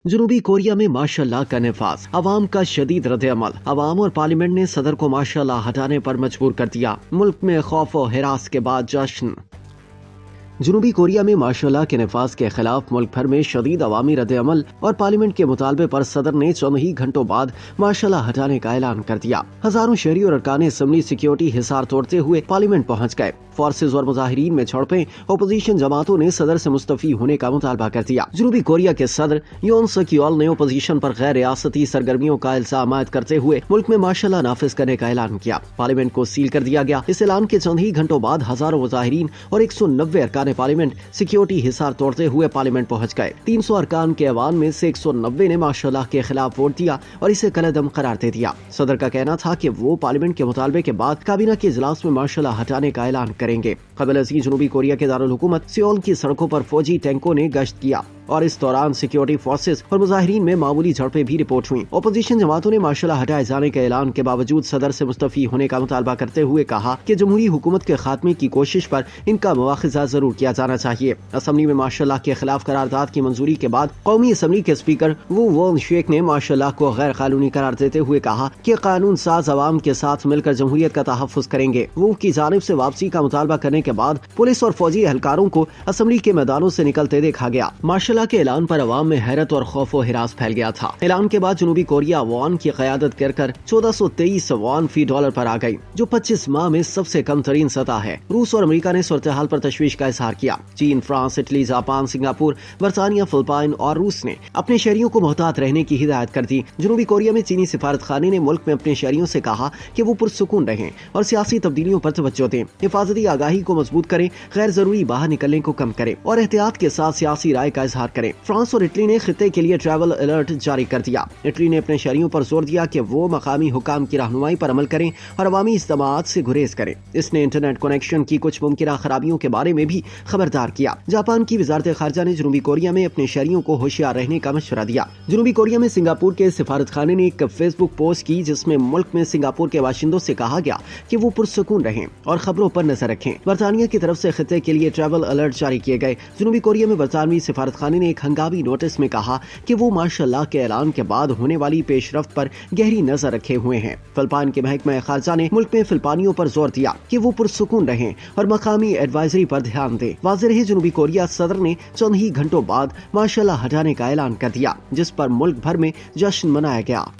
जनूबी कोरिया में मार्शल का नफाज, अवाम का शदीद रद्द-ए-अमल। अवाम और पार्लियामेंट ने सदर को मार्शल हटाने पर मजबूर कर दिया। मुल्क में खौफ और हिरास के बाद जश्न। जनूबी कोरिया में मार्शल के नफाज के खिलाफ मुल्क भर में शदीद अवामी रद्द-ए-अमल और पार्लियामेंट के मुतालबे पर सदर ने चंद ही घंटों बाद मार्शल हटाने का ऐलान कर दिया। हजारों शहरी और अरकान असम्बली सिक्योरिटी हिसार तोड़ते हुए पार्लियामेंट पहुंच गए। फोर्सेज और मुजाहिरीन में झड़पें, अपोजिशन जमातों ने सदर से मुस्तफी होने का मुतालबा कर दिया। जनूबी कोरिया के सदर योन सक योल ने अपोजिशन पर गैर रियासती सरगर्मियों का इल्जाम आयद करते हुए मुल्क में मार्शल नाफिज करने का ऐलान किया। पार्लियामेंट को सील कर दिया गया। इस ऐलान के चंद ही घंटों बाद हजारों मुजाहिरीन और 190 अरकान पार्लियामेंट सिक्योरिटी हिसार तोड़ते हुए पार्लियामेंट पहुंच गए। 300 अरकान के अवान में से 190 ने मार्शल के खिलाफ वोट दिया और इसे कलअदम करार दे दिया। सदर का कहना था कि वो पार्लियामेंट के मुतालबे के बाद काबीना के इजलास में मार्शल हटाने का ऐलान करेंगे। कबल अज़ीज़ जनूबी कोरिया के दारुल हुकूमत सियोल की सड़कों पर फौजी टैंकों ने गश्त किया और इस दौरान सिक्योरिटी फोर्सेस और मुजाहिरीन में मामूली झड़पें भी रिपोर्ट हुई। अपोजिशन जमातों ने मार्शल हटाए जाने के ऐलान के बावजूद सदर से मुस्तफी होने का मुतालबा करते हुए कहा कि जमहूरी हुकूमत के खात्मे की कोशिश पर इनका मुआखजा जरूर किया जाना चाहिए। असम्बली में मार्शल के खिलाफ करारदाद की मंजूरी के बाद कौमी असम्बली के स्पीकर वू वोन शेख ने मार्शल को गैर कानूनी करार देते हुए कहा कि कानून साज अवाम के साथ मिलकर जमहूरियत का तहफ़्फ़ुज़ करेंगे। वू की जानिब से वापसी का मुतालबा करने के बाद पुलिस और फौजी एहलकारों को असम्बली के मैदानों से निकलते देखा गया। मार्शल के ऐलान पर अवाम में हैरत और खौफ व हिरास फैल गया था। ऐलान के बाद जनूबी कोरिया वॉन की क़यादत कर 1423 वॉन फी डॉलर पर आ गई, जो 25 माह में सबसे कम तरीन सतह है। रूस और अमेरिका ने सूरत हाल पर तशवीश का इजहार किया। चीन, फ्रांस, इटली, जापान, सिंगापुर, बरतानिया, फिलिपाइन और रूस ने अपने शहरियों को मोहतात रहने की हिदायत कर दी। जनूबी कोरिया में चीनी सिफारत खाने ने मुल्क में अपने शहरियों से कहा कि वो पुरसुकून रहें और सियासी तब्दीलियों पर तवज्जो दें, हिफाजती आगाही को मजबूत करें, गैर जरूरी बाहर निकलने को कम करें और एहतियात के साथ सियासी राय का इजहार करें। फ्रांस और इटली ने खित्ते के लिए ट्रैवल अलर्ट जारी कर दिया। इटली ने अपने शहरियों पर जोर दिया कि वो मकामी हुकाम की रहनुमाई पर अमल करें और अवामी इज्तिमाआत से गुरेज करें। इसने इंटरनेट कनेक्शन की कुछ मुमकिन खराबियों के बारे में भी खबरदार किया। जापान की वजारत खारजा ने जनूबी कोरिया में अपने शहरियों को होशियार रहने का मशवरा दिया। जनूबी कोरिया में सिंगापुर के सिफारत खाने ने एक फेसबुक पोस्ट की जिसमें मुल्क में सिंगापुर के बाशिंदों से कहा गया कि वो पुरसुकून रहें और खबरों पर नजर रखें। बरतानिया की तरफ से खित्ते के लिए ट्रैवल अलर्ट जारी किए गए। जनूबी कोरिया में बरतानवी सिफारत खाने ने एक हंगामी नोटिस में कहा कि वो मार्शल के ऐलान के बाद होने वाली पेशरफ्त पर गहरी नजर रखे हुए हैं। फिलिपाइन के महकमा खारजा ने मुल्क में फिलिपानियों पर जोर दिया कि वो पुरसुकून रहें और मकामी एडवाइजरी पर ध्यान दें। वाज़ेह रहे जनूबी कोरिया सदर ने चंद ही घंटों बाद मार्शल हटाने का ऐलान कर दिया, जिस पर मुल्क भर में जश्न मनाया गया।